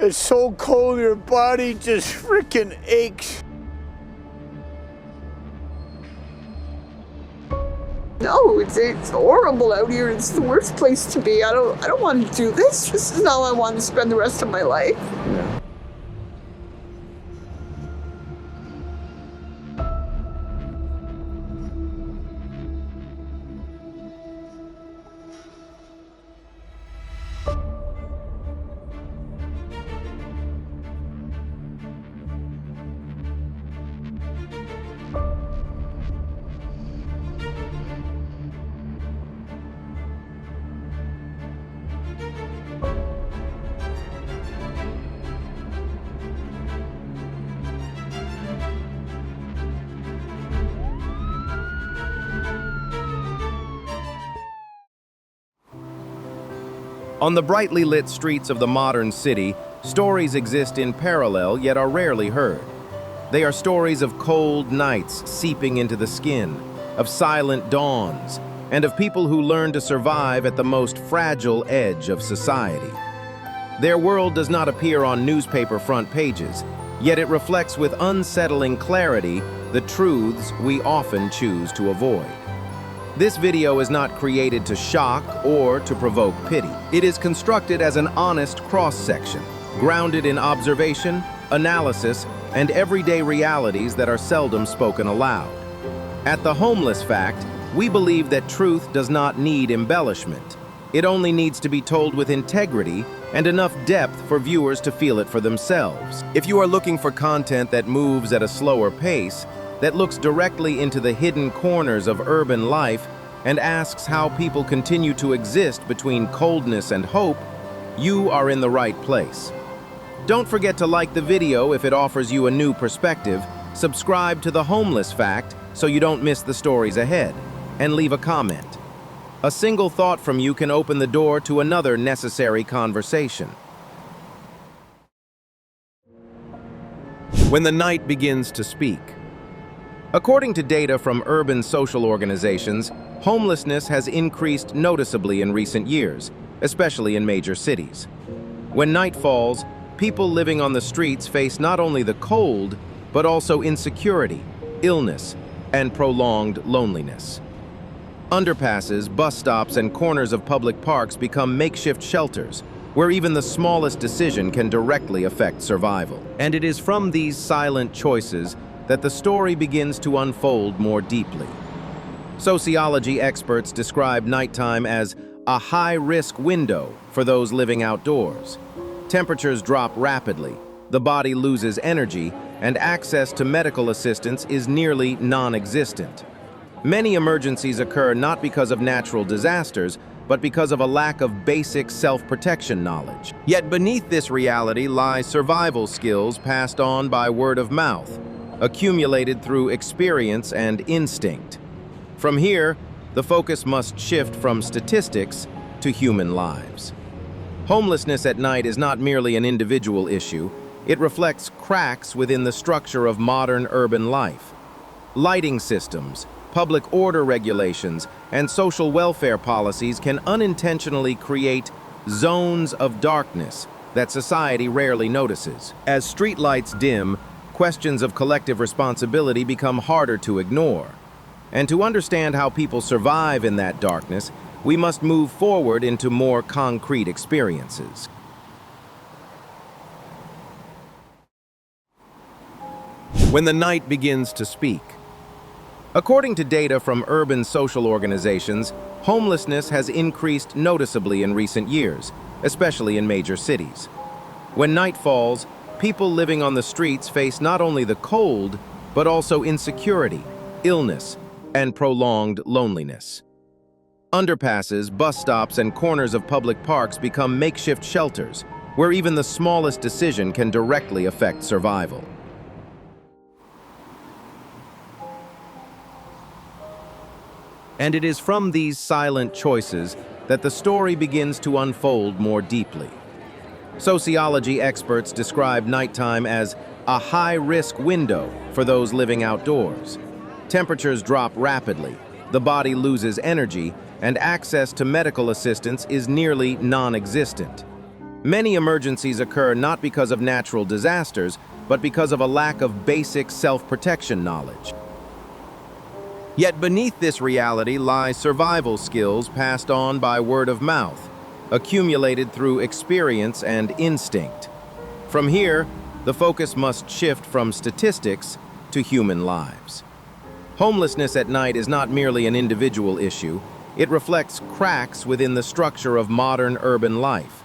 It's so cold, your body just freaking aches. No, it's horrible out here. It's the worst place to be. I don't want to do this. This is how I want to spend the rest of my life. Yeah. On the brightly lit streets of the modern city, stories exist in parallel yet are rarely heard. They are stories of cold nights seeping into the skin, of silent dawns, and of people who learn to survive at the most fragile edge of society. Their world does not appear on newspaper front pages, yet it reflects with unsettling clarity the truths we often choose to avoid. This video is not created to shock or to provoke pity. It is constructed as an honest cross-section, grounded in observation, analysis, and everyday realities that are seldom spoken aloud. At The Homeless Fact, we believe that truth does not need embellishment. It only needs to be told with integrity and enough depth for viewers to feel it for themselves. If you are looking for content that moves at a slower pace, that looks directly into the hidden corners of urban life and asks how people continue to exist between coldness and hope, you are in the right place. Don't forget to like the video if it offers you a new perspective, subscribe to The Homeless Fact so you don't miss the stories ahead, and leave a comment. A single thought from you can open the door to another necessary conversation. When the night begins to speak. According to data from urban social organizations, homelessness has increased noticeably in recent years, especially in major cities. When night falls, people living on the streets face not only the cold, but also insecurity, illness, and prolonged loneliness. Underpasses, bus stops, and corners of public parks become makeshift shelters, where even the smallest decision can directly affect survival. And it is from these silent choices that the story begins to unfold more deeply. Sociology experts describe nighttime as a high-risk window for those living outdoors. Temperatures drop rapidly, the body loses energy, and access to medical assistance is nearly non-existent. Many emergencies occur not because of natural disasters, but because of a lack of basic self-protection knowledge. Yet beneath this reality lie survival skills passed on by word of mouth, accumulated through experience and instinct. From here, the focus must shift from statistics to human lives. Homelessness at night is not merely an individual issue, it reflects cracks within the structure of modern urban life. Lighting systems, public order regulations, and social welfare policies can unintentionally create zones of darkness that society rarely notices. As streetlights dim, questions of collective responsibility become harder to ignore. And to understand how people survive in that darkness, we must move forward into more concrete experiences. When the night begins to speak. According to data from urban social organizations, homelessness has increased noticeably in recent years, especially in major cities. When night falls, people living on the streets face not only the cold, but also insecurity, illness, and prolonged loneliness. Underpasses, bus stops, and corners of public parks become makeshift shelters, where even the smallest decision can directly affect survival. And it is from these silent choices that the story begins to unfold more deeply. Sociology experts describe nighttime as a high-risk window for those living outdoors. Temperatures drop rapidly, the body loses energy, and access to medical assistance is nearly non-existent. Many emergencies occur not because of natural disasters, but because of a lack of basic self-protection knowledge. Yet beneath this reality lie survival skills passed on by word of mouth, accumulated through experience and instinct. From here, the focus must shift from statistics to human lives. Homelessness at night is not merely an individual issue, it reflects cracks within the structure of modern urban life.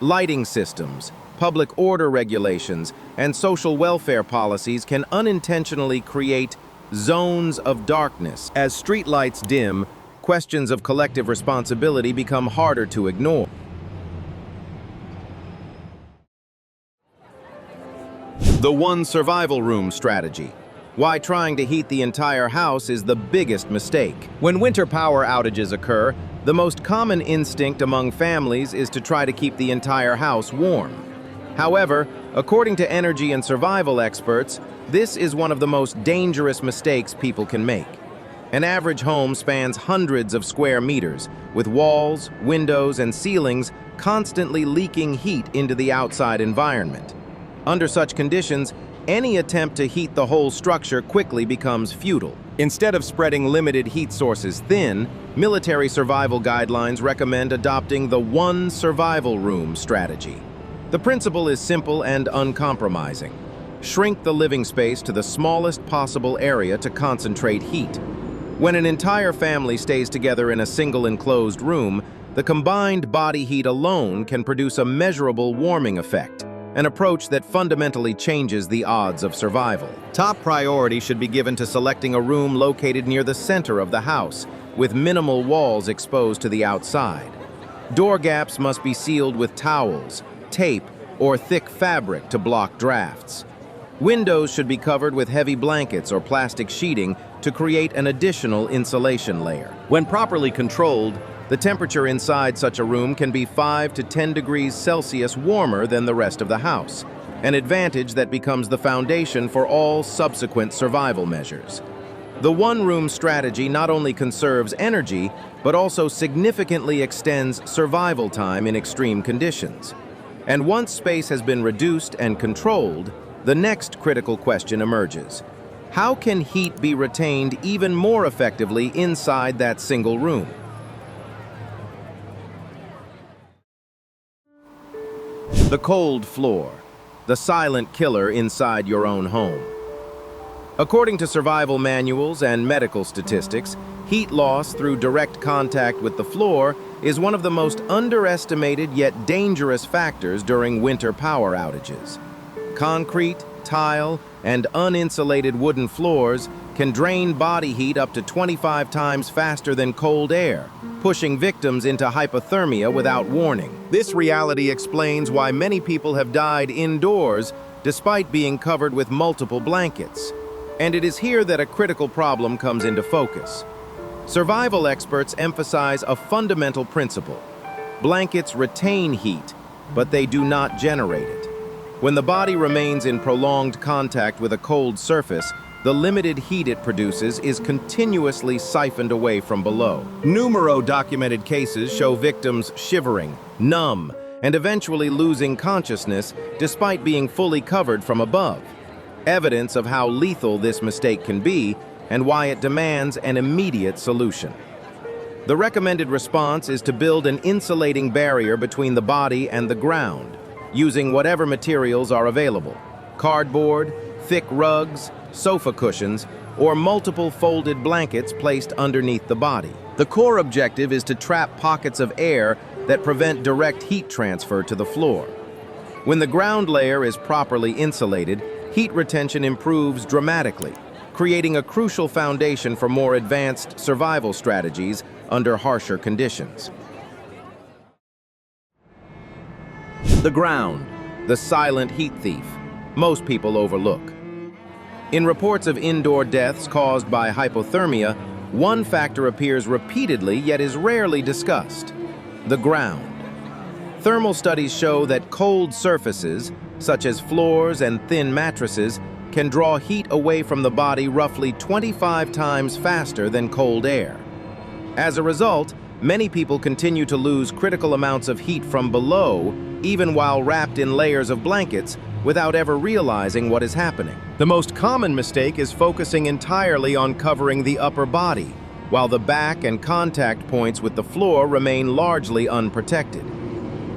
Lighting systems, public order regulations, and social welfare policies can unintentionally create zones of darkness. As streetlights dim, questions of collective responsibility become harder to ignore. The one survival room strategy. Why trying to heat the entire house is the biggest mistake. When winter power outages occur, the most common instinct among families is to try to keep the entire house warm. However, according to energy and survival experts, this is one of the most dangerous mistakes people can make. An average home spans hundreds of square meters, with walls, windows, and ceilings constantly leaking heat into the outside environment. Under such conditions, any attempt to heat the whole structure quickly becomes futile. Instead of spreading limited heat sources thin, military survival guidelines recommend adopting the one survival room strategy. The principle is simple and uncompromising. Shrink the living space to the smallest possible area to concentrate heat. When an entire family stays together in a single enclosed room, the combined body heat alone can produce a measurable warming effect, an approach that fundamentally changes the odds of survival. Top priority should be given to selecting a room located near the center of the house, with minimal walls exposed to the outside. Door gaps must be sealed with towels, tape, or thick fabric to block drafts. Windows should be covered with heavy blankets or plastic sheeting to create an additional insulation layer. When properly controlled, the temperature inside such a room can be 5 to 10 degrees Celsius warmer than the rest of the house, an advantage that becomes the foundation for all subsequent survival measures. The one-room strategy not only conserves energy, but also significantly extends survival time in extreme conditions. And once space has been reduced and controlled, the next critical question emerges. How can heat be retained even more effectively inside that single room? The cold floor, the silent killer inside your own home. According to survival manuals and medical statistics, heat loss through direct contact with the floor is one of the most underestimated yet dangerous factors during winter power outages. Concrete, tile, and uninsulated wooden floors can drain body heat up to 25 times faster than cold air, pushing victims into hypothermia without warning. This reality explains why many people have died indoors despite being covered with multiple blankets. And it is here that a critical problem comes into focus. Survival experts emphasize a fundamental principle. Blankets retain heat, but they do not generate it. When the body remains in prolonged contact with a cold surface, the limited heat it produces is continuously siphoned away from below. Numerous documented cases show victims shivering, numb, and eventually losing consciousness despite being fully covered from above. Evidence of how lethal this mistake can be and why it demands an immediate solution. The recommended response is to build an insulating barrier between the body and the ground, using whatever materials are available: cardboard, thick rugs, sofa cushions, or multiple folded blankets placed underneath the body. The core objective is to trap pockets of air that prevent direct heat transfer to the floor. When the ground layer is properly insulated, heat retention improves dramatically, creating a crucial foundation for more advanced survival strategies under harsher conditions. The ground, the silent heat thief, most people overlook. In reports of indoor deaths caused by hypothermia, one factor appears repeatedly yet is rarely discussed: the ground. Thermal studies show that cold surfaces, such as floors and thin mattresses, can draw heat away from the body roughly 25 times faster than cold air. As a result, many people continue to lose critical amounts of heat from below even while wrapped in layers of blankets, without ever realizing what is happening. The most common mistake is focusing entirely on covering the upper body, while the back and contact points with the floor remain largely unprotected.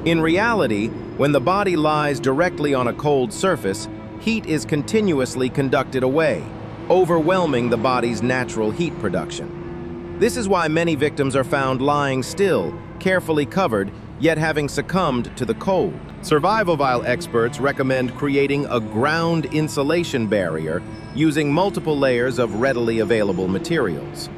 In reality, when the body lies directly on a cold surface, heat is continuously conducted away, overwhelming the body's natural heat production. This is why many victims are found lying still, carefully covered, yet having succumbed to the cold. Survival experts recommend creating a ground insulation barrier using multiple layers of readily available materials.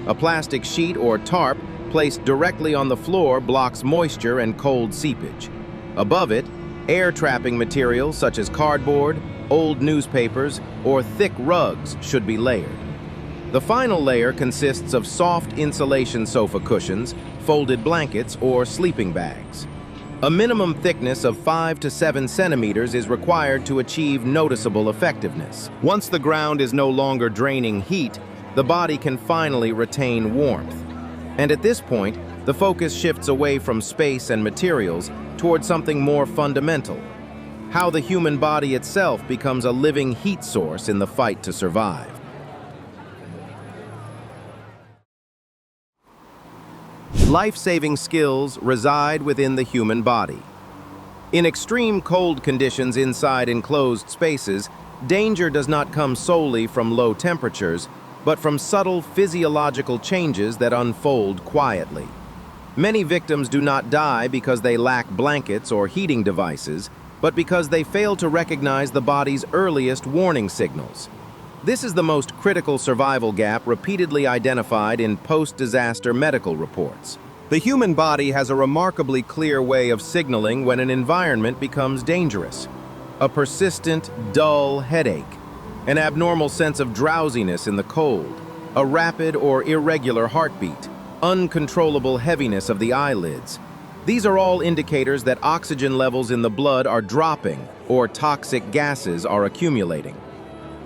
A plastic sheet or tarp placed directly on the floor blocks moisture and cold seepage. Above it, air-trapping materials such as cardboard, old newspapers, or thick rugs should be layered. The final layer consists of soft insulation sofa cushions, folded blankets, or sleeping bags. A minimum thickness of 5 to 7 centimeters is required to achieve noticeable effectiveness. Once the ground is no longer draining heat, the body can finally retain warmth. And at this point, the focus shifts away from space and materials toward something more fundamental: how the human body itself becomes a living heat source in the fight to survive. Life-saving skills reside within the human body. In extreme cold conditions inside enclosed spaces, danger does not come solely from low temperatures, but from subtle physiological changes that unfold quietly. Many victims do not die because they lack blankets or heating devices, but because they fail to recognize the body's earliest warning signals. This is the most critical survival gap repeatedly identified in post-disaster medical reports. The human body has a remarkably clear way of signaling when an environment becomes dangerous. A persistent, dull headache, an abnormal sense of drowsiness in the cold, a rapid or irregular heartbeat, uncontrollable heaviness of the eyelids. These are all indicators that oxygen levels in the blood are dropping or toxic gases are accumulating.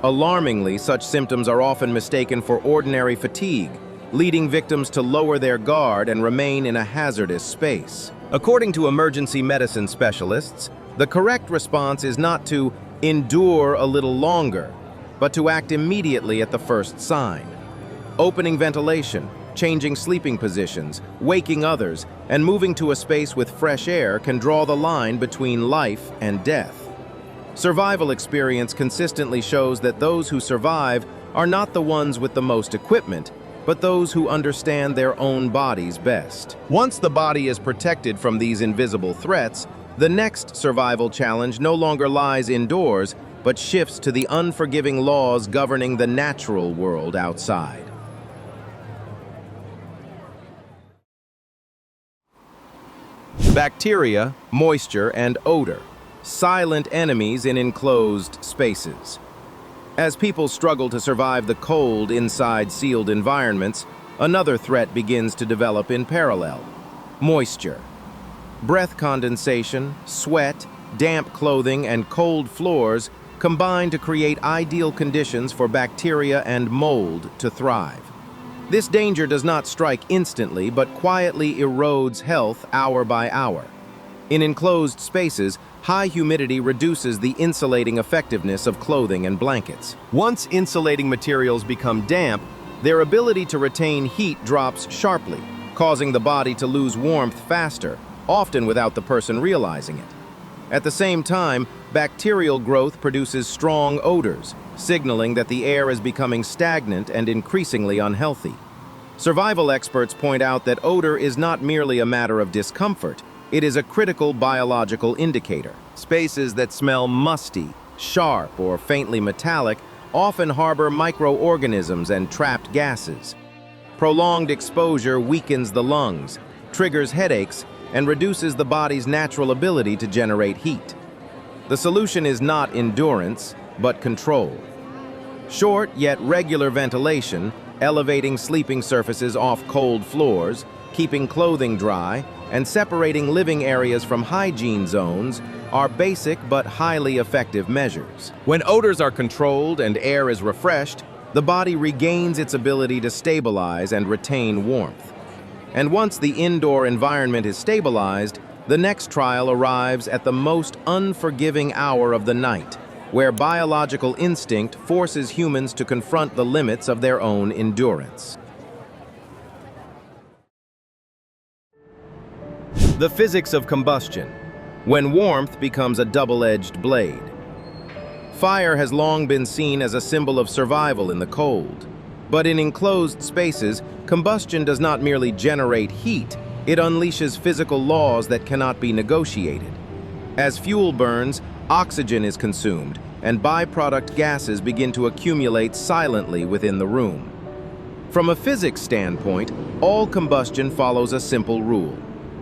Alarmingly, such symptoms are often mistaken for ordinary fatigue, leading victims to lower their guard and remain in a hazardous space. According to emergency medicine specialists, the correct response is not to endure a little longer, but to act immediately at the first sign. Opening ventilation, changing sleeping positions, waking others, and moving to a space with fresh air can draw the line between life and death. Survival experience consistently shows that those who survive are not the ones with the most equipment, but those who understand their own bodies best. Once the body is protected from these invisible threats, the next survival challenge no longer lies indoors, but shifts to the unforgiving laws governing the natural world outside. Bacteria, moisture, and odor, silent enemies in enclosed spaces. As people struggle to survive the cold inside sealed environments, another threat begins to develop in parallel: moisture. Breath condensation, sweat, damp clothing, and cold floors combine to create ideal conditions for bacteria and mold to thrive. This danger does not strike instantly, but quietly erodes health hour by hour. In enclosed spaces, high humidity reduces the insulating effectiveness of clothing and blankets. Once insulating materials become damp, their ability to retain heat drops sharply, causing the body to lose warmth faster, often without the person realizing it. At the same time, bacterial growth produces strong odors, signaling that the air is becoming stagnant and increasingly unhealthy. Survival experts point out that odor is not merely a matter of discomfort, it is a critical biological indicator. Spaces that smell musty, sharp, or faintly metallic often harbor microorganisms and trapped gases. Prolonged exposure weakens the lungs, triggers headaches, and reduces the body's natural ability to generate heat. The solution is not endurance, but control. Short yet regular ventilation, elevating sleeping surfaces off cold floors, keeping clothing dry, and separating living areas from hygiene zones are basic but highly effective measures. When odors are controlled and air is refreshed, the body regains its ability to stabilize and retain warmth. And once the indoor environment is stabilized, The next trial arrives at the most unforgiving hour of the night, where biological instinct forces humans to confront the limits of their own endurance. The physics of combustion, when warmth becomes a double-edged blade. Fire has long been seen as a symbol of survival in the cold. But in enclosed spaces, combustion does not merely generate heat, it unleashes physical laws that cannot be negotiated. As fuel burns, oxygen is consumed, and byproduct gases begin to accumulate silently within the room. From a physics standpoint, all combustion follows a simple rule.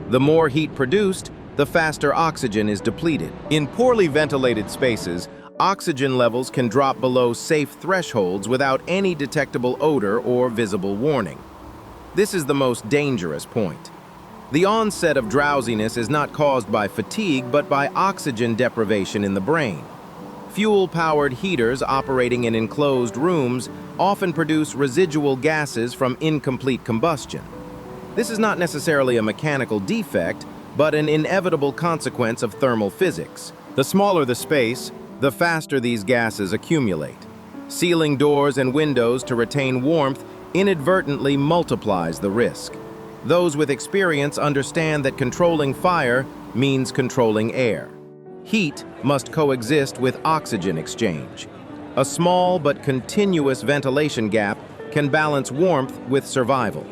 The more heat produced, the faster oxygen is depleted. In poorly ventilated spaces, oxygen levels can drop below safe thresholds without any detectable odor or visible warning. This is the most dangerous point. The onset of drowsiness is not caused by fatigue, but by oxygen deprivation in the brain. Fuel-powered heaters operating in enclosed rooms often produce residual gases from incomplete combustion. This is not necessarily a mechanical defect, but an inevitable consequence of thermal physics. The smaller the space, the faster these gases accumulate. Sealing doors and windows to retain warmth inadvertently multiplies the risk. Those with experience understand that controlling fire means controlling air. Heat must coexist with oxygen exchange. A small but continuous ventilation gap can balance warmth with survival.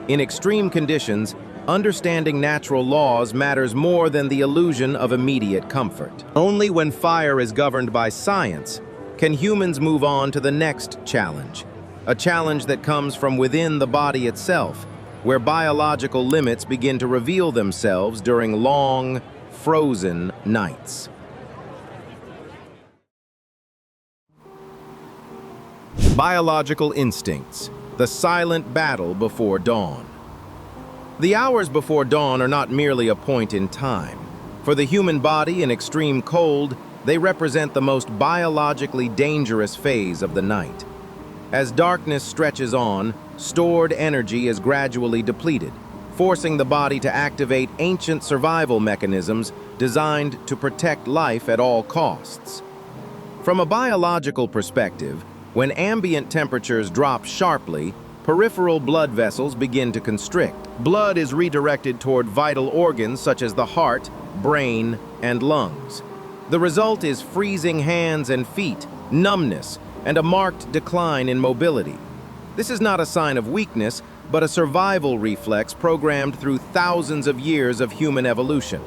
In extreme conditions, understanding natural laws matters more than the illusion of immediate comfort. Only when fire is governed by science can humans move on to the next challenge, a challenge that comes from within the body itself, where biological limits begin to reveal themselves during long, frozen nights. Biological instincts, the silent battle before dawn. The hours before dawn are not merely a point in time. For the human body in extreme cold, they represent the most biologically dangerous phase of the night. As darkness stretches on, stored energy is gradually depleted, forcing the body to activate ancient survival mechanisms designed to protect life at all costs. From a biological perspective, when ambient temperatures drop sharply, peripheral blood vessels begin to constrict. Blood is redirected toward vital organs such as the heart, brain, and lungs. The result is freezing hands and feet, numbness, and a marked decline in mobility. This is not a sign of weakness, but a survival reflex programmed through thousands of years of human evolution.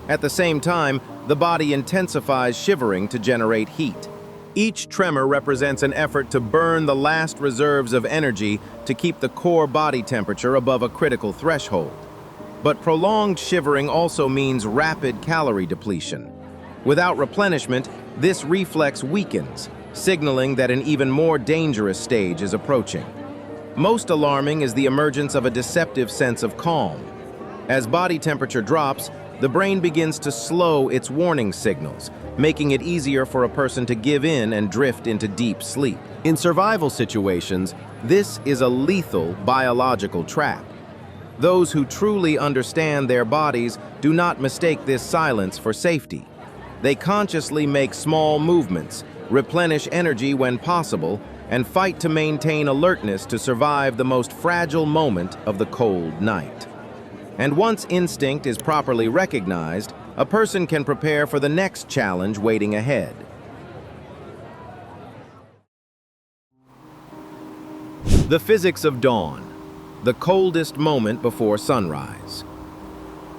At the same time, the body intensifies shivering to generate heat. Each tremor represents an effort to burn the last reserves of energy to keep the core body temperature above a critical threshold. But prolonged shivering also means rapid calorie depletion. Without replenishment, this reflex weakens, signaling that an even more dangerous stage is approaching. Most alarming is the emergence of a deceptive sense of calm. As body temperature drops, the brain begins to slow its warning signals, making it easier for a person to give in and drift into deep sleep. In survival situations, this is a lethal biological trap. Those who truly understand their bodies do not mistake this silence for safety. They consciously make small movements, replenish energy when possible, and fight to maintain alertness to survive the most fragile moment of the cold night. And once instinct is properly recognized, a person can prepare for the next challenge waiting ahead. The physics of dawn, the coldest moment before sunrise.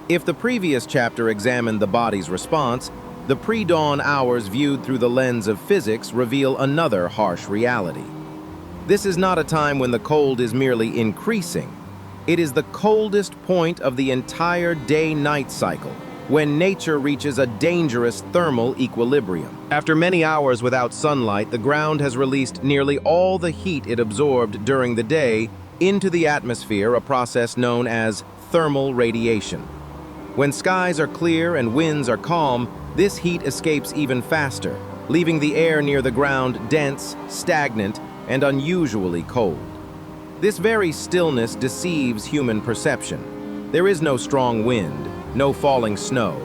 If the previous chapter examined the body's response, the pre-dawn hours viewed through the lens of physics reveal another harsh reality. This is not a time when the cold is merely increasing. It is the coldest point of the entire day-night cycle, when nature reaches a dangerous thermal equilibrium. After many hours without sunlight, the ground has released nearly all the heat it absorbed during the day into the atmosphere, a process known as thermal radiation. When skies are clear and winds are calm, this heat escapes even faster, leaving the air near the ground dense, stagnant, and unusually cold. This very stillness deceives human perception. There is no strong wind, no falling snow.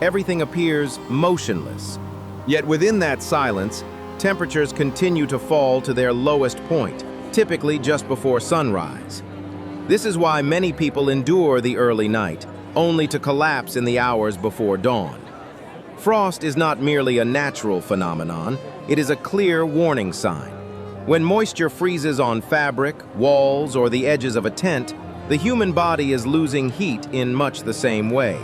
Everything appears motionless. Yet within that silence, temperatures continue to fall to their lowest point, typically just before sunrise. This is why many people endure the early night, only to collapse in the hours before dawn. Frost is not merely a natural phenomenon, it is a clear warning sign. When moisture freezes on fabric, walls, or the edges of a tent, the human body is losing heat in much the same way.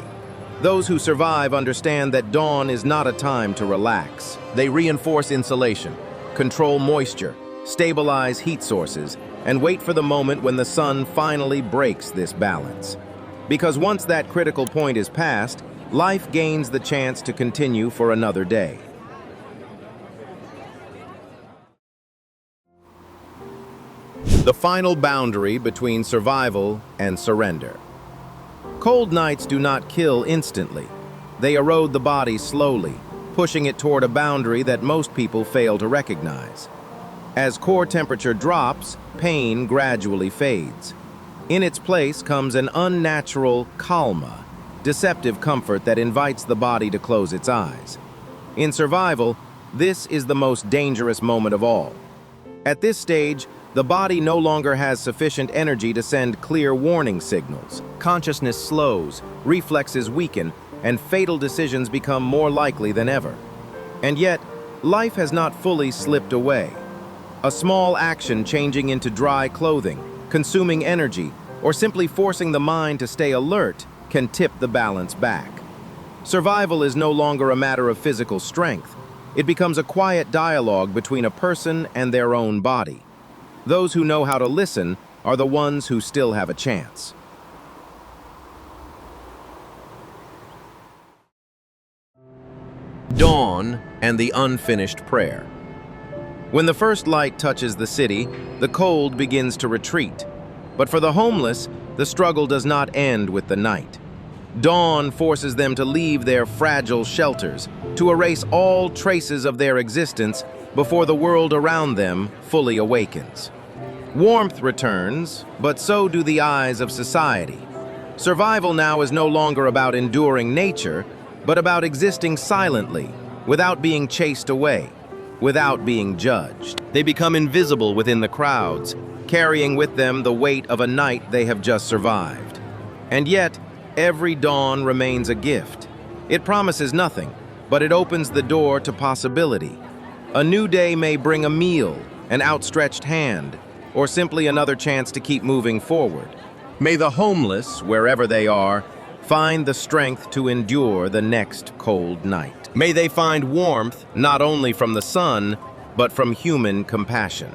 Those who survive understand that dawn is not a time to relax. They reinforce insulation, control moisture, stabilize heat sources, and wait for the moment when the sun finally breaks this balance. Because once that critical point is passed, life gains the chance to continue for another day. The final boundary between survival and surrender. Cold nights do not kill instantly. They erode the body slowly, pushing it toward a boundary that most people fail to recognize. As core temperature drops, pain gradually fades. In its place comes an unnatural calma, deceptive comfort that invites the body to close its eyes. In survival, this is the most dangerous moment of all. At this stage, the body no longer has sufficient energy to send clear warning signals. Consciousness slows, reflexes weaken, and fatal decisions become more likely than ever. And yet, life has not fully slipped away. A small action changing into dry clothing, consuming energy, or simply forcing the mind to stay alert can tip the balance back. Survival is no longer a matter of physical strength. It becomes a quiet dialogue between a person and their own body. Those who know how to listen are the ones who still have a chance. Dawn and the unfinished prayer. When the first light touches the city, the cold begins to retreat. But for the homeless, the struggle does not end with the night. Dawn forces them to leave their fragile shelters, to erase all traces of their existence before the world around them fully awakens. Warmth returns, but so do the eyes of society. Survival now is no longer about enduring nature, but about existing silently, without being chased away, without being judged. They become invisible within the crowds, carrying with them the weight of a night they have just survived. And yet, every dawn remains a gift. It promises nothing, but it opens the door to possibility. A new day may bring a meal, an outstretched hand, or simply another chance to keep moving forward. May the homeless, wherever they are, find the strength to endure the next cold night. May they find warmth not only from the sun, but from human compassion.